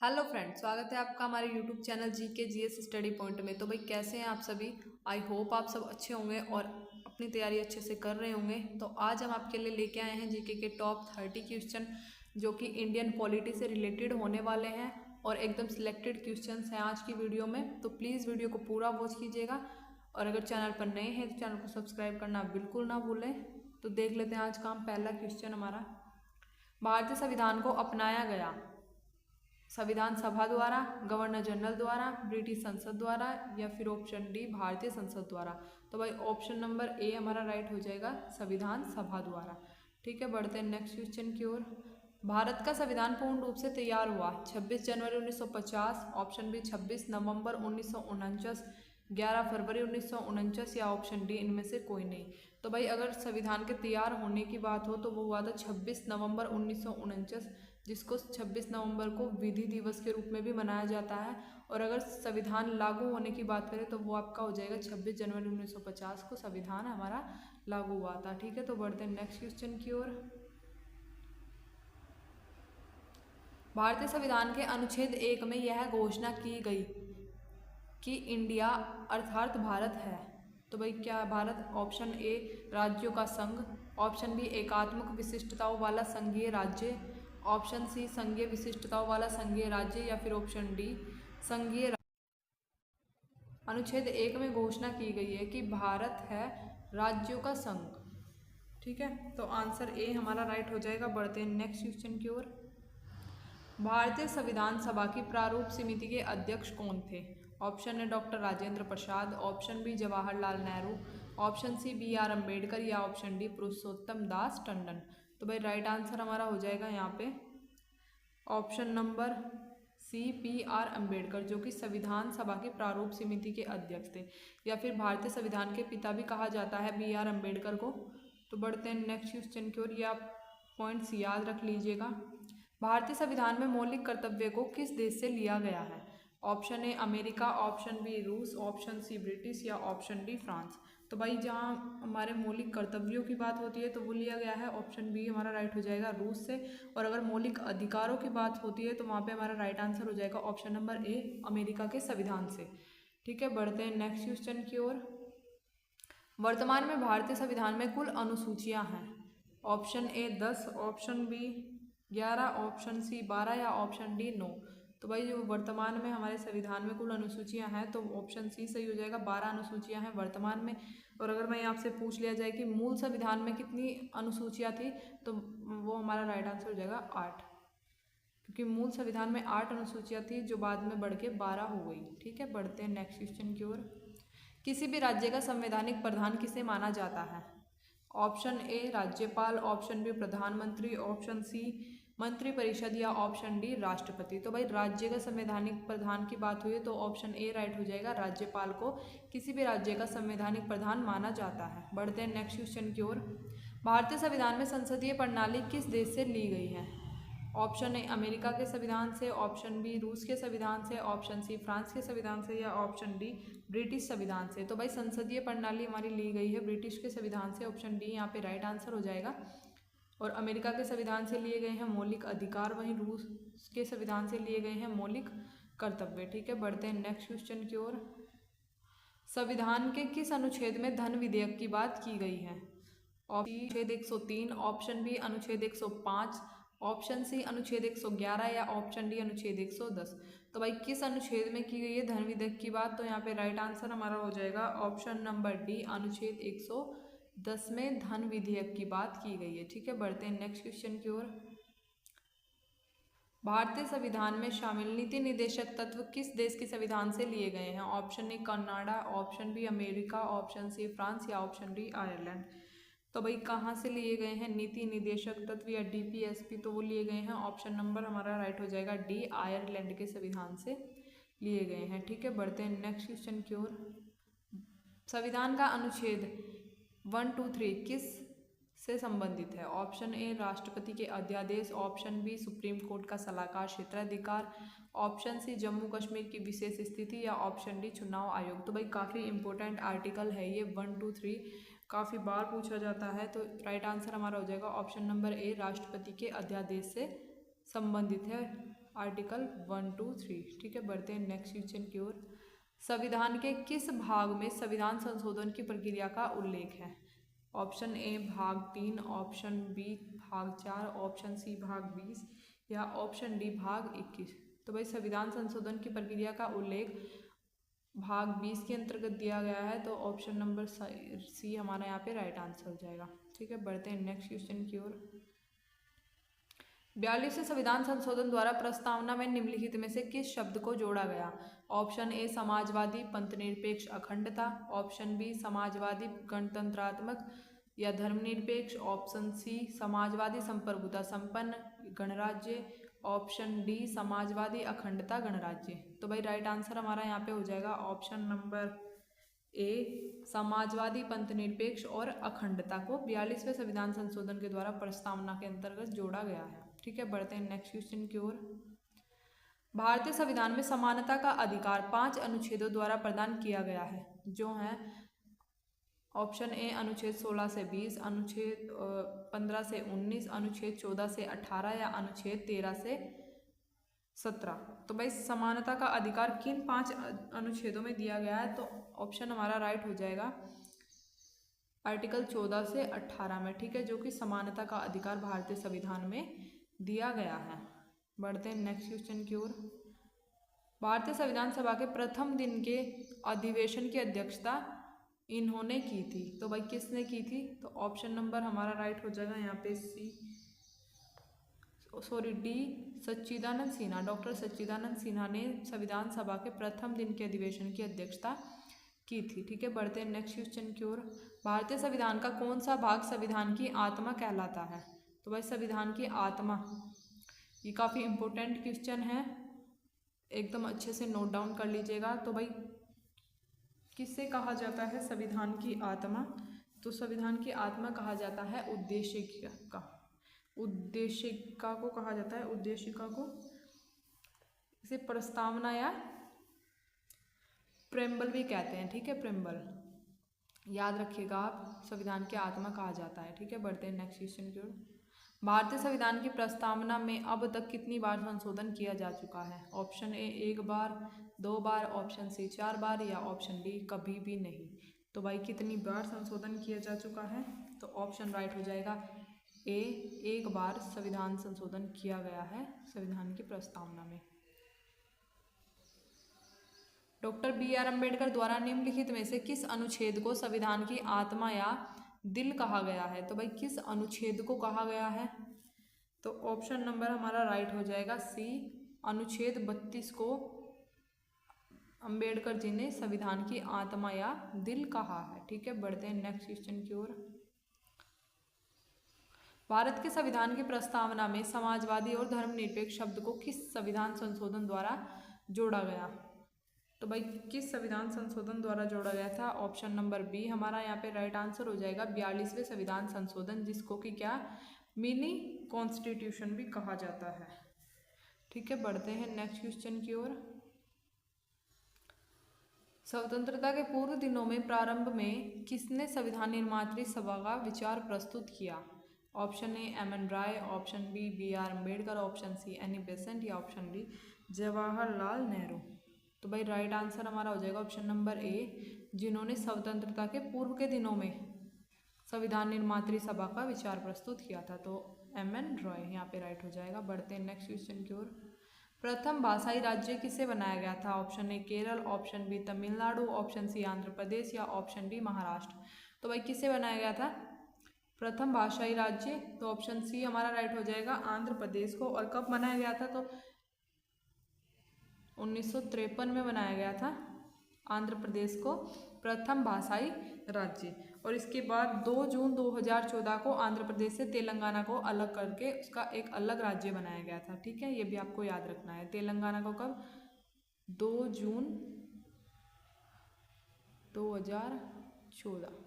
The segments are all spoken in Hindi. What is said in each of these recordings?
हेलो फ्रेंड्स, स्वागत है आपका हमारे YouTube channel GK GS study point में। तो भाई कैसे हैं आप सभी। आई होप आप सब अच्छे होंगे और अपनी तैयारी अच्छे से कर रहे होंगे। तो आज हम आपके लिए लेके आए हैं जीके के टॉप 30 क्वेश्चन जो कि इंडियन पॉलिटी से रिलेटेड होने वाले हैं और एकदम सिलेक्टेड क्वेश्चन हैं आज की वीडियो में। तो प्लीज़ वीडियो को पूरा वॉच कीजिएगा और अगर चैनल पर नए हैं तो चैनल को सब्सक्राइब करना बिल्कुल ना भूलें। तो देख लेते हैं आज का हम पहला क्वेश्चन हमारा। भारतीय संविधान को अपनाया गया संविधान सभा द्वारा, गवर्नर जनरल द्वारा, ब्रिटिश संसद द्वारा या फिर ऑप्शन डी भारतीय संसद द्वारा। तो भाई ऑप्शन नंबर ए हमारा राइट हो जाएगा, संविधान सभा द्वारा। ठीक है, बढ़ते हैं नेक्स्ट क्वेश्चन की ओर। भारत का संविधान पूर्ण रूप से तैयार हुआ 26 जनवरी 1950, ऑप्शन बी 26 नवंबर 1949, 11 फरवरी 1949 या ऑप्शन डी इनमें से कोई नहीं। तो भाई अगर संविधान के तैयार होने की बात हो तो वो हुआ था 26 नवंबर 1949, जिसको 26 नवंबर को विधि दिवस के रूप में भी मनाया जाता है। और अगर संविधान लागू होने की बात करें तो वो आपका हो जाएगा 26 जनवरी 1950 को संविधान हमारा लागू हुआ था। ठीक है, तो बढ़ते हैं नेक्स्ट क्वेश्चन की ओर। भारतीय संविधान के अनुच्छेद 1 में यह घोषणा की गई कि इंडिया अर्थात भारत है। तो भाई क्या भारत? ऑप्शन ए राज्यों का संघ, ऑप्शन बी एकात्मक विशिष्टताओं वाला संघीय राज्य, ऑप्शन सी संघीय विशिष्टताओं वाला संघीय राज्य या फिर ऑप्शन डी संघीय। अनुच्छेद 1 में घोषणा की गई है कि भारत है राज्यों का संघ। ठीक है, तो आंसर ए हमारा राइट हो जाएगा। बढ़ते हैं नेक्स्ट क्वेश्चन की ओर। भारतीय संविधान सभा की प्रारूप समिति के अध्यक्ष कौन थे? Option A doctor Rajendra Prasad, option B Jawaharlal Nehru, option C B R Ambedkar या ऑप्शन डी पुरुषोत्तम दास टंडन। तो भाई राइट आंसर हमारा हो जाएगा यहाँ पे option number C P R Ambedkar, जो कि संविधान सभा की प्रारूप समिति के अध्यक्ष थे या फिर भारतीय संविधान के पिता भी कहा जाता है बी आर अम्बेडकर को। तो बढ़ते हैं नेक्स्ट क्वेश्चन की ओर। ये आप पॉइंट्स याद रख लीजिएगा। भारतीय संविधान में मौलिक कर्तव्य को किस देश से लिया गया है? Option A America, option B रूस, ऑप्शन सी ब्रिटिश या ऑप्शन डी फ्रांस। तो भाई जहाँ हमारे मौलिक कर्तव्यों की बात होती है तो वो लिया गया है ऑप्शन बी हमारा राइट हो जाएगा, रूस से। और अगर मौलिक अधिकारों की बात होती है तो वहाँ पे हमारा राइट आंसर हो जाएगा ऑप्शन नंबर ए अमेरिका के संविधान से। ठीक है, बढ़ते हैं नेक्स्ट क्वेश्चन की ओर। वर्तमान में भारतीय संविधान में कुल अनुसूचियाँ हैं। Option A 10, option B 11, option C 12 या ऑप्शन डी 9। तो भाई जो वर्तमान में हमारे संविधान में कुल अनुसूचियां हैं तो ऑप्शन सी सही हो जाएगा, 12 अनुसूचियां हैं वर्तमान में। और अगर मैं आपसे पूछ लिया जाए कि मूल संविधान में कितनी अनुसूचियां थी तो वो हमारा राइट आंसर हो जाएगा 8, क्योंकि मूल संविधान में 8 अनुसूचियां थी जो बाद में बढ़ के 12 हो गई। ठीक है, बढ़ते हैं नेक्स्ट क्वेश्चन की ओर। किसी भी राज्य का संवैधानिक प्रधान किसे माना जाता है? ऑप्शन ए राज्यपाल, ऑप्शन बी प्रधानमंत्री, ऑप्शन सी मंत्रिपरिषद या ऑप्शन डी राष्ट्रपति। तो भाई राज्य का संवैधानिक प्रधान की बात हुई तो ऑप्शन ए राइट हो जाएगा, राज्यपाल को किसी भी राज्य का संवैधानिक प्रधान माना जाता है। बढ़ते हैं नेक्स्ट क्वेश्चन की ओर। भारतीय संविधान में संसदीय प्रणाली किस देश से ली गई है? ऑप्शन ए अमेरिका के संविधान से, ऑप्शन बी रूस के संविधान से, ऑप्शन सी फ्रांस के संविधान से या ऑप्शन डी ब्रिटिश संविधान से। तो भाई संसदीय प्रणाली हमारी ली गई है ब्रिटिश के संविधान से, ऑप्शन डी यहाँ पे राइट आंसर हो जाएगा। और अमेरिका के संविधान से लिए गए हैं मौलिक अधिकार, वहीं रूस के संविधान से लिए गए हैं मौलिक कर्तव्य। ठीक है, बढ़ते हैं नेक्स्ट क्वेश्चन की ओर। संविधान के किस अनुच्छेद में धन विधेयक की बात की गई है? अनुच्छेद 103, ऑप्शन बी अनुच्छेद 105, ऑप्शन सी अनुच्छेद 111 या ऑप्शन डी अनुच्छेद 110। तो भाई किस अनुच्छेद में की गई है धन विधेयक की बात? तो यहाँ पे राइट आंसर हमारा हो जाएगा ऑप्शन नंबर डी अनुच्छेद 110 में धन विधेयक की बात की गई है। ठीक है, बढ़ते हैं नेक्स्ट क्वेश्चन की ओर। भारतीय संविधान में शामिल नीति निर्देशक तत्व किस देश के संविधान से लिए गए हैं? Option A Canada, option B America, option C France या ऑप्शन डी आयरलैंड। तो भाई कहाँ से लिए गए हैं नीति निर्देशक तत्व या डीपीएसपी? तो वो लिए गए हैं ऑप्शन नंबर हमारा राइट हो जाएगा डी आयरलैंड के संविधान से लिए गए हैं। ठीक है, बढ़ते हैं नेक्स्ट क्वेश्चन की ओर। संविधान का अनुच्छेद 1, 2, 3 किस से संबंधित है? ऑप्शन ए राष्ट्रपति के अध्यादेश, ऑप्शन बी सुप्रीम कोर्ट का सलाहकार क्षेत्राधिकार, ऑप्शन सी जम्मू कश्मीर की विशेष स्थिति या ऑप्शन डी चुनाव आयोग। तो भाई काफ़ी इंपॉर्टेंट आर्टिकल है ये 1, 2, 3, काफ़ी बार पूछा जाता है। तो राइट आंसर हमारा हो जाएगा ऑप्शन नंबर ए राष्ट्रपति के अध्यादेश से संबंधित है। आर्टिकल 1, 2, 3। ठीक है, बढ़ते हैं नेक्स्ट क्वेश्चन की ओर। संविधान के किस भाग में संविधान संशोधन की प्रक्रिया का उल्लेख है? ऑप्शन ए भाग 3, ऑप्शन बी भाग 4, ऑप्शन सी भाग 20 या ऑप्शन डी भाग 21। तो भाई संविधान संशोधन की प्रक्रिया का उल्लेख भाग 20 के अंतर्गत दिया गया है, तो ऑप्शन नंबर सी हमारा यहाँ पे राइट आंसर हो जाएगा। ठीक है, बढ़ते हैं नेक्स्ट क्वेश्चन की ओर। 42वें संविधान संशोधन द्वारा प्रस्तावना में निम्नलिखित में से किस शब्द को जोड़ा गया? ऑप्शन ए समाजवादी पंथनिरपेक्ष अखंडता, ऑप्शन बी समाजवादी गणतंत्रात्मक या धर्मनिरपेक्ष, ऑप्शन सी समाजवादी संप्रभुता संपन्न गणराज्य, ऑप्शन डी समाजवादी अखंडता गणराज्य। तो भाई राइट आंसर हमारा यहाँ पे हो जाएगा ऑप्शन नंबर ए समाजवादी पंथनिरपेक्ष और अखंडता को 42वें संविधान संशोधन के द्वारा प्रस्तावना के अंतर्गत जोड़ा गया है। ठीक है, बढ़ते हैं नेक्स्ट क्वेश्चन की ओर। भारतीय संविधान में समानता का अधिकार 5 अनुच्छेदों द्वारा प्रदान किया गया है, जो हैं ऑप्शन ए अनुच्छेद 16 से 20, अनुच्छेद 15 से 19, अनुच्छेद 14 से 18 या अनुच्छेद 13 से 17। तो भाई समानता का अधिकार किन 5 अनुच्छेदों में दिया गया है? तो ऑप्शन हमारा राइट हो जाएगा आर्टिकल 14 से 18 में। ठीक है, जो कि समानता का अधिकार भारतीय संविधान में दिया गया है। बढ़ते हैं नेक्स्ट क्वेश्चन की ओर। भारतीय संविधान सभा के प्रथम दिन के अधिवेशन की अध्यक्षता इन्होंने की थी। तो भाई किसने की थी? तो ऑप्शन नंबर हमारा राइट हो जाएगा यहाँ पे डी सच्चिदानंद सिन्हा। डॉक्टर सच्चिदानंद सिन्हा ने संविधान सभा के प्रथम दिन के अधिवेशन की अध्यक्षता की थी। ठीक है, बढ़ते हैं नेक्स्ट क्वेश्चन की ओर। भारतीय संविधान का कौन सा भाग संविधान की आत्मा कहलाता है? तो भाई संविधान की आत्मा, ये काफ़ी इम्पोर्टेंट क्वेश्चन है, एकदम अच्छे से नोट डाउन कर लीजिएगा। तो भाई किससे कहा जाता है संविधान की आत्मा? तो संविधान की आत्मा कहा जाता है उद्देशिका को कहा जाता है, उद्देशिका को। इसे प्रस्तावना या प्रेम्बल भी कहते हैं। ठीक है, प्रेम्बल याद रखिएगा आप, संविधान की आत्मा कहा जाता है। ठीक है, बढ़ते हैं नेक्स्ट क्वेश्चन की ओर। भारतीय संविधान की प्रस्तावना में अब तक कितनी बार संशोधन किया जा चुका है? ऑप्शन ए 1 बार, 2 बार, ऑप्शन सी 4 बार या ऑप्शन डी कभी भी नहीं। तो भाई कितनी बार संशोधन किया जा चुका है? तो ऑप्शन राइट हो जाएगा ए 1 बार संविधान संशोधन किया गया है संविधान की प्रस्तावना में। Doctor B R. अम्बेडकर द्वारा निम्नलिखित में से किस अनुच्छेद को संविधान की आत्मा या दिल कहा गया है? तो भाई किस अनुच्छेद को कहा गया है? तो ऑप्शन नंबर हमारा राइट हो जाएगा सी अनुच्छेद 32 को अम्बेडकर जी ने संविधान की आत्मा या दिल कहा है। ठीक है, बढ़ते हैं नेक्स्ट क्वेश्चन की ओर। भारत के संविधान की प्रस्तावना में समाजवादी और धर्मनिरपेक्ष शब्द को किस संविधान संशोधन द्वारा जोड़ा गया? तो भाई किस संविधान संशोधन द्वारा जोड़ा गया था? ऑप्शन नंबर बी हमारा यहाँ पे राइट आंसर हो जाएगा 42वें संविधान संशोधन, जिसको कि क्या मिनी कॉन्स्टिट्यूशन भी कहा जाता है। ठीक है, बढ़ते हैं नेक्स्ट क्वेश्चन की ओर। स्वतंत्रता के पूर्व दिनों में प्रारंभ में किसने संविधान निर्मात्री सभा का विचार प्रस्तुत किया? Option A M N. Roy, option B B R. Ambedkar, option C Annie Besant या ऑप्शन डी जवाहरलाल नेहरू। तो भाई राइट आंसर हमारा हो जाएगा ऑप्शन नंबर ए, जिन्होंने स्वतंत्रता के पूर्व के दिनों में संविधान निर्मात्री सभा का विचार प्रस्तुत किया था। तो एम.एन. रॉय यहाँ पे राइट हो जाएगा। बढ़ते हैं नेक्स्ट क्वेश्चन की ओर। प्रथम भाषाई राज्य किसे बनाया गया था? Option A Kerala, option B Tamil Nadu, option C Andhra Pradesh या ऑप्शन डी महाराष्ट्र। तो भाई किसे बनाया गया था प्रथम भाषाई राज्य? तो ऑप्शन सी हमारा राइट हो जाएगा आंध्र प्रदेश को। और कब बनाया गया था? तो 1953 में बनाया गया था आंध्र प्रदेश को प्रथम भाषाई राज्य। और इसके बाद 2 जून 2014 को आंध्र प्रदेश से तेलंगाना को अलग करके उसका एक अलग राज्य बनाया गया था। ठीक है, ये भी आपको याद रखना है। तेलंगाना को कब? 2 जून 2014।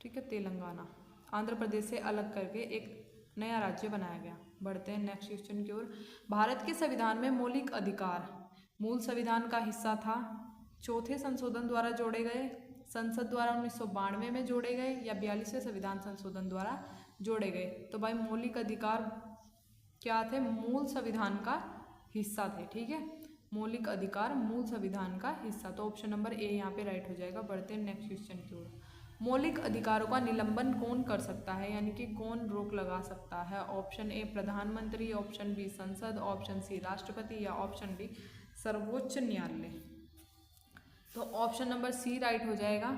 ठीक है, तेलंगाना आंध्र प्रदेश से अलग करके एक नया राज्य बनाया गया। बढ़ते हैं नेक्स्ट क्वेश्चन की ओर। भारत के संविधान में मौलिक अधिकार मूल संविधान का हिस्सा था, चौथे संशोधन द्वारा जोड़े गए, संसद द्वारा 1992 में जोड़े गए या 42वें संविधान संशोधन द्वारा जोड़े गए? तो भाई मौलिक अधिकार क्या थे, मूल संविधान का हिस्सा थे। ठीक है, मौलिक अधिकार मूल संविधान का हिस्सा। तो ऑप्शन नंबर ए यहाँ पे राइट हो जाएगा। बढ़ते हैं नेक्स्ट क्वेश्चन की ओर। मौलिक अधिकारों का निलंबन कौन कर सकता है, यानी कि कौन रोक लगा सकता है? ऑप्शन ए प्रधानमंत्री, ऑप्शन बी संसद, ऑप्शन सी राष्ट्रपति या ऑप्शन डी सर्वोच्च न्यायालय। तो ऑप्शन नंबर सी राइट हो जाएगा।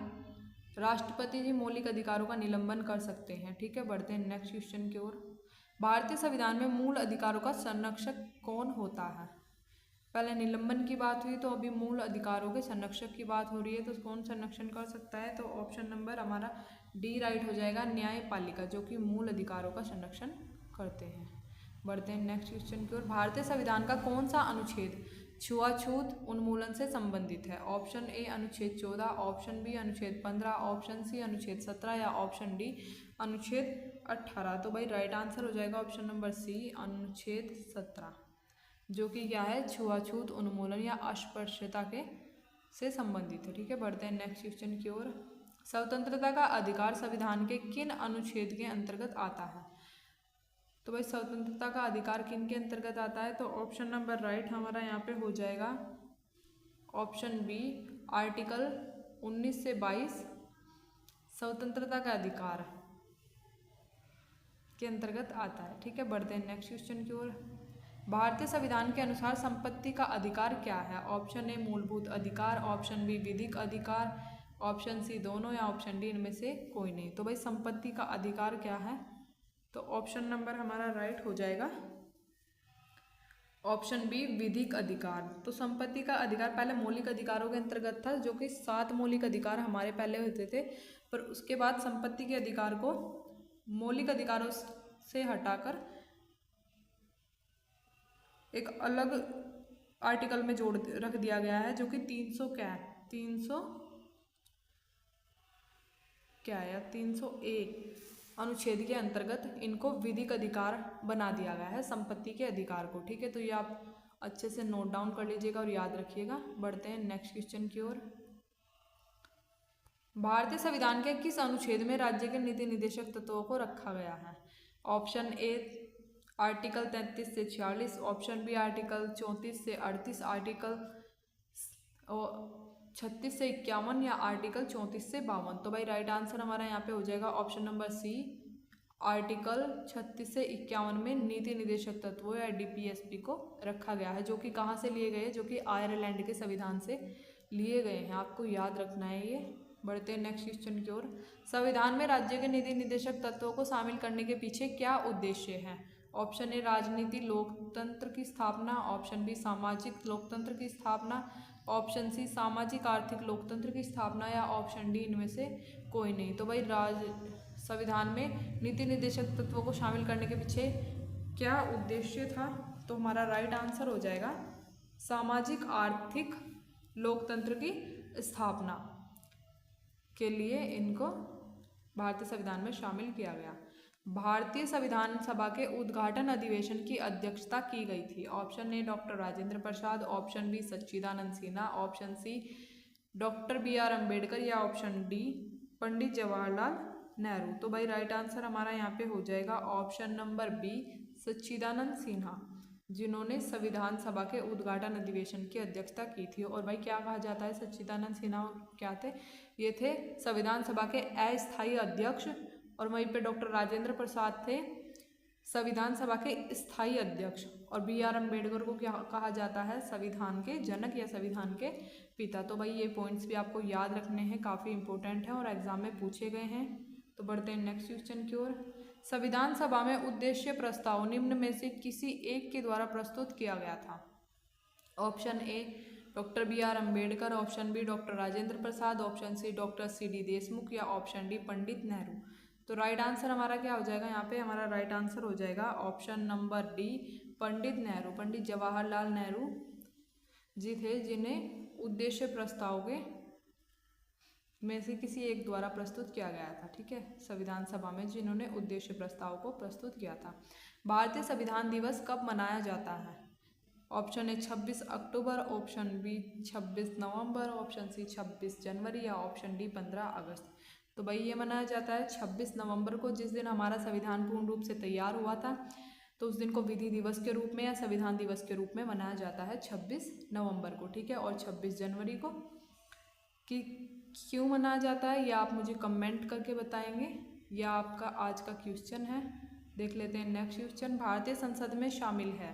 राष्ट्रपति जी मौलिक अधिकारों का निलंबन कर सकते हैं। ठीक है, बढ़ते हैं नेक्स्ट क्वेश्चन की ओर। भारतीय संविधान में मूल अधिकारों का संरक्षक कौन होता है? पहले निलंबन की बात हुई, तो अभी मूल अधिकारों के संरक्षक की बात हो रही है, तो कौन संरक्षण कर सकता है? तो ऑप्शन नंबर हमारा डी राइट हो जाएगा, न्यायपालिका, जो कि मूल अधिकारों का संरक्षण करते हैं। बढ़ते हैं नेक्स्ट क्वेश्चन की ओर। भारतीय संविधान का कौन सा अनुच्छेद छुआछूत उन्मूलन से संबंधित है? ऑप्शन ए अनुच्छेद 14, ऑप्शन बी अनुच्छेद 15, ऑप्शन सी अनुच्छेद 17 या ऑप्शन डी अनुच्छेद 18। तो भाई राइट आंसर हो जाएगा ऑप्शन नंबर सी अनुच्छेद 17, जो कि क्या है, छुआछूत उन्मूलन या अस्पृश्यता के से संबंधित है। ठीक है, बढ़ते हैं नेक्स्ट क्वेश्चन की ओर। स्वतंत्रता का अधिकार संविधान के किन अनुच्छेद के अंतर्गत आता है? तो भाई स्वतंत्रता का अधिकार किन के अंतर्गत आता है? तो ऑप्शन नंबर राइट हमारा यहाँ पे हो जाएगा ऑप्शन बी आर्टिकल 19 से 22 स्वतंत्रता का अधिकार के अंतर्गत आता है। ठीक है, बढ़ते हैं नेक्स्ट क्वेश्चन की ओर। भारतीय संविधान के अनुसार संपत्ति का अधिकार क्या है? ऑप्शन ए मूलभूत अधिकार, ऑप्शन बी विधिक अधिकार, ऑप्शन सी दोनों या ऑप्शन डी इनमें से कोई नहीं। तो भाई संपत्ति का अधिकार क्या है? तो ऑप्शन नंबर हमारा राइट हो जाएगा ऑप्शन बी विधिक अधिकार। तो संपत्ति का अधिकार पहले मौलिक अधिकारों के अंतर्गत था, जो कि 7 मौलिक अधिकार हमारे पहले होते थे, पर उसके बाद संपत्ति के अधिकार को मौलिक अधिकारों से हटाकर एक अलग आर्टिकल में जोड़ रख दिया गया है, जो कि 300 अनुच्छेद के अंतर्गत इनको विधिक अधिकार बना दिया गया है, संपत्ति के अधिकार को। ठीक है, तो ये आप अच्छे से नोट डाउन कर लीजिएगा और याद रखिएगा। बढ़ते हैं नेक्स्ट क्वेश्चन की ओर। भारतीय संविधान के किस अनुच्छेद में राज्य के नीति निर्देशक तत्वों को रखा गया है? ऑप्शन ए आर्टिकल 33 से 46, ऑप्शन बी आर्टिकल 34 से 38, आर्टिकल 36 से 51 या आर्टिकल 34 से 52। तो भाई राइट आंसर हमारा यहाँ पे हो जाएगा ऑप्शन नंबर सी आर्टिकल 36 से 51 में नीति निर्देशक तत्वों या डीपीएसपी को रखा गया है, जो कि कहाँ से लिए गए हैं? जो कि आयरलैंड के संविधान से लिए गए हैं, आपको याद रखना है ये। बढ़ते हैं नेक्स्ट क्वेश्चन की ओर। संविधान में राज्य के नीति निर्देशक तत्वों को शामिल करने के पीछे क्या उद्देश्य है? ऑप्शन ए राजनीति लोकतंत्र की स्थापना, ऑप्शन बी सामाजिक लोकतंत्र की स्थापना, ऑप्शन सी सामाजिक आर्थिक लोकतंत्र की स्थापना या ऑप्शन डी इनमें से कोई नहीं। तो भाई संविधान में नीति निर्देशक तत्वों को शामिल करने के पीछे क्या उद्देश्य था? तो हमारा राइट आंसर हो जाएगा सामाजिक आर्थिक लोकतंत्र की स्थापना के लिए इनको भारतीय संविधान में शामिल किया गया। भारतीय संविधान सभा के उद्घाटन अधिवेशन की अध्यक्षता की गई थी। Option A doctor Rajendra Prasad, option B Sachchidanand Sinha, option C doctor BR Ambedkar या ऑप्शन डी पंडित जवाहरलाल नेहरू। तो भाई राइट आंसर हमारा यहाँ पे हो जाएगा option number B Sachchidanand Sinha, जिन्होंने संविधान सभा के उद्घाटन अधिवेशन की अध्यक्षता की थी। और भाई क्या कहा जाता है, सच्चिदानंद सिन्हा क्या थे? ये थे संविधान सभा के अस्थायी अध्यक्ष, और वहीं पे डॉक्टर राजेंद्र प्रसाद थे संविधान सभा के स्थायी अध्यक्ष, और BR अम्बेडकर को क्या कहा जाता है? संविधान के जनक या संविधान के पिता। तो भाई ये पॉइंट्स भी आपको याद रखने हैं, काफ़ी इंपॉर्टेंट हैं और एग्जाम में पूछे गए हैं। तो बढ़ते हैं नेक्स्ट क्वेश्चन की ओर। संविधान सभा में उद्देश्य प्रस्ताव निम्न में से किसी एक के द्वारा प्रस्तुत किया गया था? Option A doctor BR Ambedkar, option B doctor Rajendra Prasad, option C doctor CD Deshmukh या ऑप्शन डी पंडित नेहरू। तो राइट आंसर हमारा क्या हो जाएगा? यहाँ पे हमारा राइट आंसर हो जाएगा option number D Pandit Nehru. पंडित जवाहरलाल नेहरू जी थे जिन्हें उद्देश्य प्रस्ताव के में से किसी एक द्वारा प्रस्तुत किया गया था। ठीक है, संविधान सभा में जिन्होंने उद्देश्य प्रस्ताव को प्रस्तुत किया था। भारतीय संविधान दिवस कब मनाया जाता है? Option A 26 October, option B 26 नवंबर, ऑप्शन सी 26 जनवरी या ऑप्शन डी 15 अगस्त। तो भाई ये मनाया जाता है 26 नवंबर को, जिस दिन हमारा संविधान पूर्ण रूप से तैयार हुआ था। तो उस दिन को विधि दिवस के रूप में या संविधान दिवस के रूप में मनाया जाता है 26 नवंबर को, ठीक है। और 26 जनवरी को कि क्यों मनाया जाता है यह आप मुझे कमेंट करके बताएंगे। यह आपका आज का क्वेश्चन है। देख लेते हैं नेक्स्ट क्वेश्चन। भारतीय संसद में शामिल है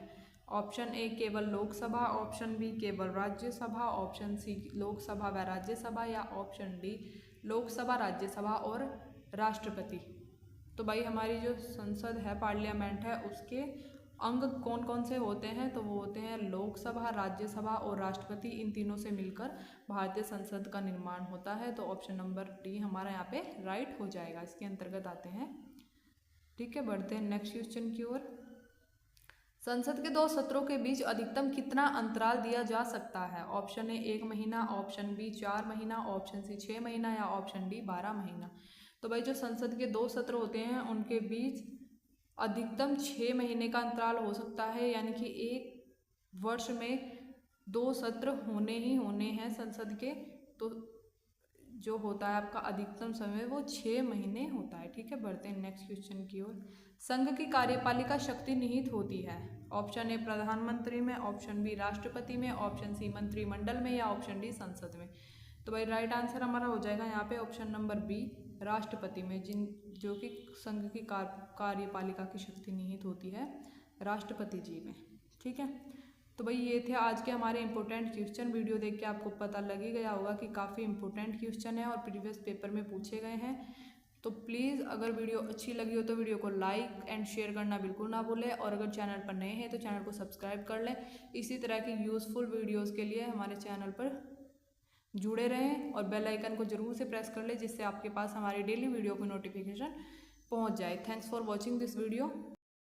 ऑप्शन ए केवल लोकसभा, ऑप्शन बी केवल राज्यसभा, ऑप्शन सी लोकसभा व राज्यसभा या ऑप्शन डी लोकसभा, राज्यसभा और राष्ट्रपति। तो भाई हमारी जो संसद है, पार्लियामेंट है, उसके अंग कौन कौन से होते हैं? तो वो होते हैं लोकसभा, राज्यसभा और राष्ट्रपति। इन तीनों से मिलकर भारतीय संसद का निर्माण होता है। तो ऑप्शन नंबर डी हमारा यहाँ पे राइट हो जाएगा, इसके अंतर्गत आते हैं, ठीक है। बढ़ते हैं नेक्स्ट क्वेश्चन की ओर। संसद के 2 सत्रों के बीच अधिकतम कितना अंतराल दिया जा सकता है? ऑप्शन ए 1 महीना, ऑप्शन बी 4 महीना, ऑप्शन सी 6 महीना या ऑप्शन डी 12 महीना। तो भाई जो संसद के 2 सत्र होते हैं उनके बीच अधिकतम 6 महीने का अंतराल हो सकता है, यानी कि एक वर्ष में 2 सत्र होने ही होने हैं संसद के। तो जो होता है आपका अधिकतम समय वो 6 महीने होता है, ठीक है। बढ़ते हैं नेक्स्ट क्वेश्चन की ओर। संघ की कार्यपालिका शक्ति निहित होती है ऑप्शन ए प्रधानमंत्री में, ऑप्शन बी राष्ट्रपति में, ऑप्शन सी मंत्रिमंडल में या ऑप्शन डी संसद में। तो भाई राइट आंसर हमारा हो जाएगा यहाँ पे ऑप्शन नंबर बी राष्ट्रपति में, जो कि संघ की कार्यपालिका की शक्ति निहित होती है राष्ट्रपति जी में, ठीक है। तो भाई ये थे आज के हमारे इंपॉर्टेंट क्वेश्चन। वीडियो देख के आपको पता लग ही गया होगा कि काफ़ी इंपॉर्टेंट क्वेश्चन है और प्रीवियस पेपर में पूछे गए हैं। तो प्लीज़ अगर वीडियो अच्छी लगी हो तो वीडियो को लाइक एंड शेयर करना बिल्कुल ना भूलें, और अगर चैनल पर नए हैं तो चैनल को सब्सक्राइब कर लें। इसी तरह की यूज़फुल वीडियोज़ के लिए हमारे चैनल पर जुड़े रहें और बेल आइकन को जरूर से प्रेस कर लें, जिससे आपके पास हमारी डेली वीडियो की नोटिफिकेशन पहुंच जाए। Thanks for watching this video.